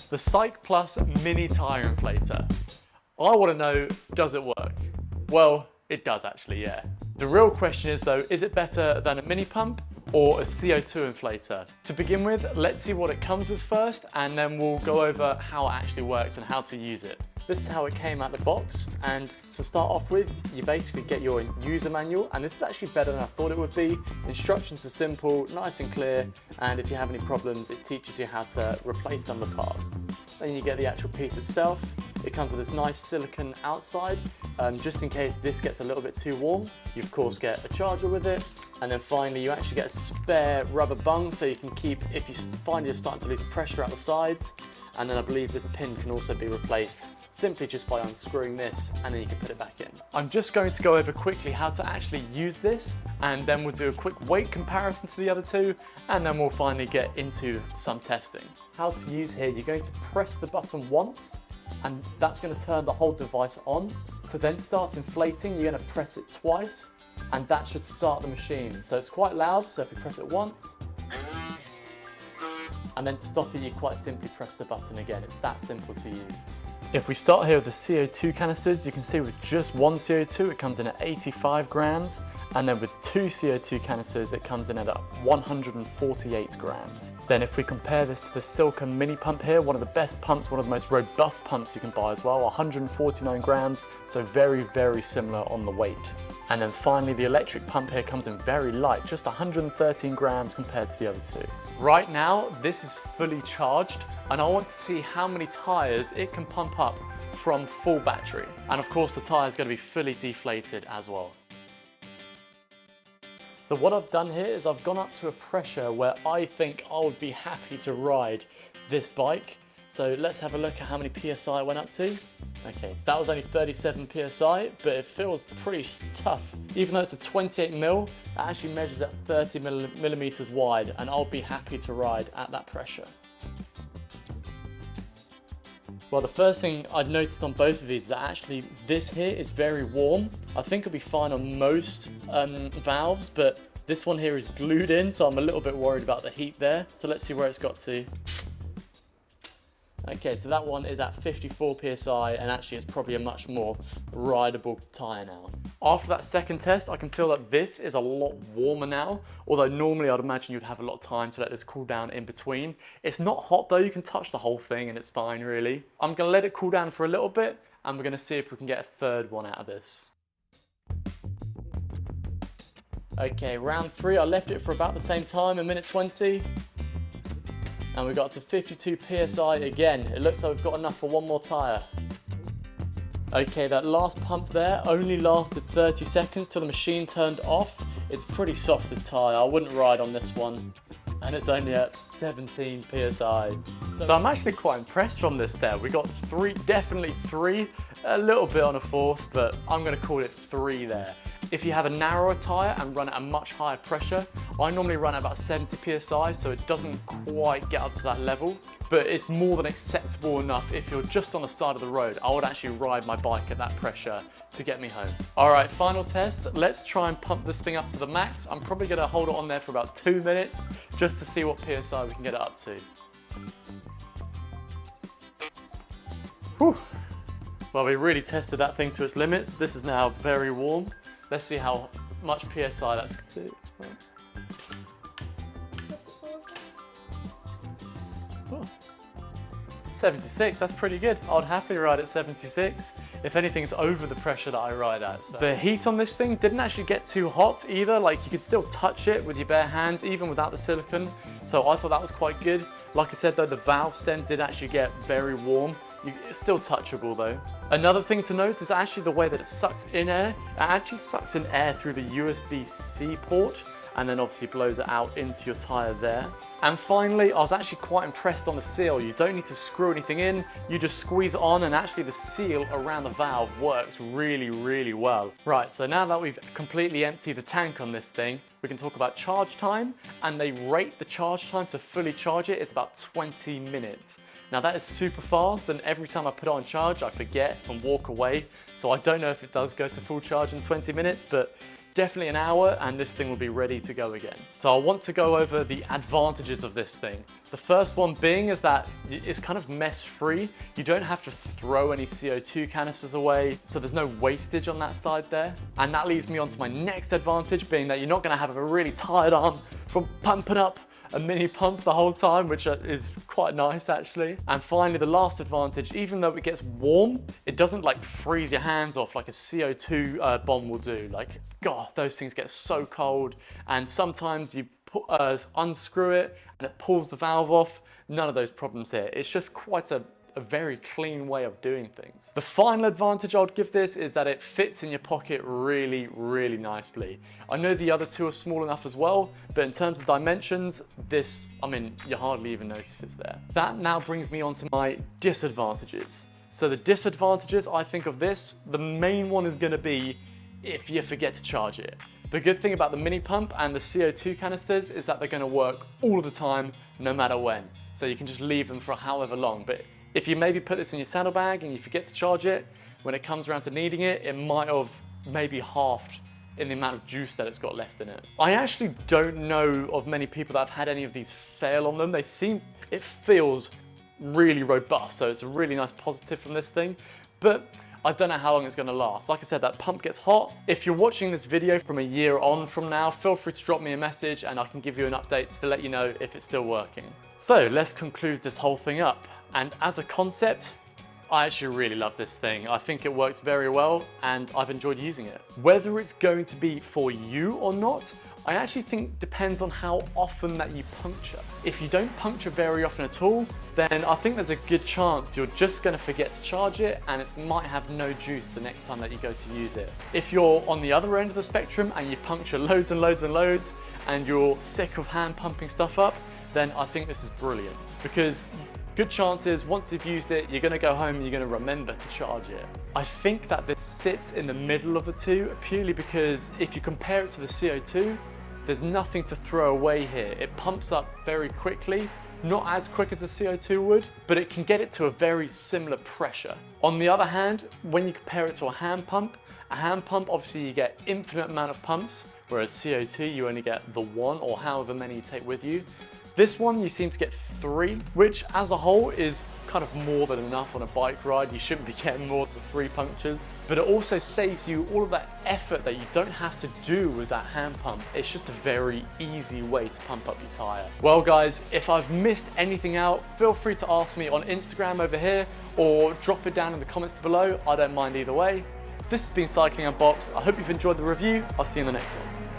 The CYCPLUS mini tyre inflator. I want to know, does it work? Well, it does actually, yeah. The real question is though, is it better than a mini pump or a CO2 inflator? To begin with, let's see what it comes with first, and then we'll go over how it actually works and how to use it. This is how it came out the box, and to start off with, you basically get your user manual, and this is actually better than I thought it would be. Instructions are simple, nice and clear, and if you have any problems, it teaches you how to replace some of the parts. Then you get the actual piece itself. It comes with this nice silicone outside, just in case this gets a little bit too warm. You of course get a charger with it, and then finally you actually get a spare rubber bung so you can keep, if you find you're starting to lose pressure out the sides. And then I believe this pin can also be replaced simply just by unscrewing this, and then you can put it back in. I'm just going to go over quickly how to actually use this, and then we'll do a quick weight comparison to the other two, and then we'll finally get into some testing. How to use here, you're going to press the button once, and that's going to turn the whole device on. To then start inflating, you're going to press it twice, and that should start the machine. So it's quite loud, so if you press it once, and then to stop it, you quite simply press the button again. It's that simple to use. If we start here with the CO2 canisters, you can see with just one CO2, it comes in at 85 grams. And then with two CO2 canisters, it comes in at 148 grams. Then if we compare this to the silicone mini pump here, one of the best pumps, one of the most robust pumps you can buy as well, 149 grams. So very, very similar on the weight. And then finally, the electric pump here comes in very light, just 113 grams compared to the other two. Right now, this is fully charged, and I want to see how many tires it can pump up from full battery. And of course, the tire is going to be fully deflated as well. So what I've done here is I've gone up to a pressure where I think I would be happy to ride this bike. So let's have a look at how many PSI I went up to. Okay, that was only 37 PSI, but it feels pretty tough. Even though it's a 28 mil, it actually measures at 30 millimeters wide, and I'll be happy to ride at that pressure. Well, the first thing I'd noticed on both of these is that actually this here is very warm. I think it'll be fine on most valves, but this one here is glued in, so I'm a little bit worried about the heat there. So let's see where it's got to. Okay, so that one is at 54 PSI, and actually it's probably a much more rideable tyre now. After that second test, I can feel that this is a lot warmer now, although normally I'd imagine you'd have a lot of time to let this cool down in between. It's not hot though, you can touch the whole thing and it's fine really. I'm gonna let it cool down for a little bit, and we're gonna see if we can get a third one out of this. Okay, round 3, I left it for about the same time, a minute 20. And we got to 52 PSI again. It looks like we've got enough for one more tyre. Okay, that last pump there only lasted 30 seconds till the machine turned off. It's pretty soft, this tyre. I wouldn't ride on this one. And it's only at 17 PSI. So I'm actually quite impressed from this there. We got 3, definitely 3, a little bit on a fourth, but I'm gonna call it 3 there. If you have a narrower tyre and run at a much higher pressure, I normally run at about 70 PSI, so it doesn't quite get up to that level, but it's more than acceptable enough if you're just on the side of the road. I would actually ride my bike at that pressure to get me home. All right, final test. Let's try and pump this thing up to the max. I'm probably gonna hold it on there for about 2 minutes just to see what PSI we can get it up to. Whew. Well, we really tested that thing to its limits. This is now very warm. Let's see how much PSI that's to. 76, that's pretty good. I'd happily ride at 76. If anything's over the pressure that I ride at. So. The heat on this thing didn't actually get too hot either. Like, you could still touch it with your bare hands, even without the silicone. So I thought that was quite good. Like I said though, the valve stem did actually get very warm. It's still touchable though. Another thing to note is actually the way that it sucks in air. It actually sucks in air through the USB-C port, and then obviously blows it out into your tyre there. And finally, I was actually quite impressed on the seal. You don't need to screw anything in, you just squeeze it on, and actually the seal around the valve works really, really well. Right, so now that we've completely emptied the tank on this thing, we can talk about charge time, and they rate the charge time to fully charge it, it's about 20 minutes. Now that is super fast, and every time I put it on charge, I forget and walk away. So I don't know if it does go to full charge in 20 minutes, but definitely an hour and this thing will be ready to go again. So I want to go over the advantages of this thing. The first one being is that it's kind of mess free. You don't have to throw any CO2 canisters away, so there's no wastage on that side there. And that leads me on to my next advantage, being that you're not gonna have a really tired arm from pumping up a mini pump the whole time, which is quite nice actually. And finally, the last advantage, even though it gets warm, it doesn't like freeze your hands off like a CO2 bomb will do. Like, God, those things get so cold. And sometimes you unscrew it and it pulls the valve off. None of those problems here. It's just quite a very clean way of doing things. The final advantage I would give this is that it fits in your pocket really, really nicely. I know the other two are small enough as well, but in terms of dimensions, this, I mean, you hardly even notice it's there. That now brings me on to my disadvantages. So the disadvantages I think of this, the main one is gonna be if you forget to charge it. The good thing about the mini pump and the CO2 canisters is that they're gonna work all of the time, no matter when. So you can just leave them for however long. But if you maybe put this in your saddlebag and you forget to charge it, when it comes around to needing it, it might have maybe halved in the amount of juice that it's got left in it. I actually don't know of many people that have had any of these fail on them. It feels really robust, so it's a really nice positive from this thing, but I don't know how long it's gonna last. Like I said, that pump gets hot. If you're watching this video from a year on from now, feel free to drop me a message and I can give you an update to let you know if it's still working. So let's conclude this whole thing up. And as a concept, I actually really love this thing. I think it works very well and I've enjoyed using it. Whether it's going to be for you or not, I actually think depends on how often that you puncture. If you don't puncture very often at all, then I think there's a good chance you're just gonna forget to charge it and it might have no juice the next time that you go to use it. If you're on the other end of the spectrum and you puncture loads and loads and loads and you're sick of hand pumping stuff up, then I think this is brilliant because good chances once you've used it, you're gonna go home and you're gonna remember to charge it. I think that this sits in the middle of the two purely because if you compare it to the CO2, there's nothing to throw away here. It pumps up very quickly, not as quick as the CO2 would, but it can get it to a very similar pressure. On the other hand, when you compare it to a hand pump obviously you get infinite amount of pumps, whereas CO2 you only get the one or however many you take with you. This one you seem to get 3, which as a whole is kind of more than enough on a bike ride. You shouldn't be getting more than 3 punctures. But it also saves you all of that effort that you don't have to do with that hand pump. It's just a very easy way to pump up your tire. Well guys, if I've missed anything out, feel free to ask me on Instagram over here or drop it down in the comments below. I don't mind either way. This has been Cycling Unboxed. I hope you've enjoyed the review. I'll see you in the next one.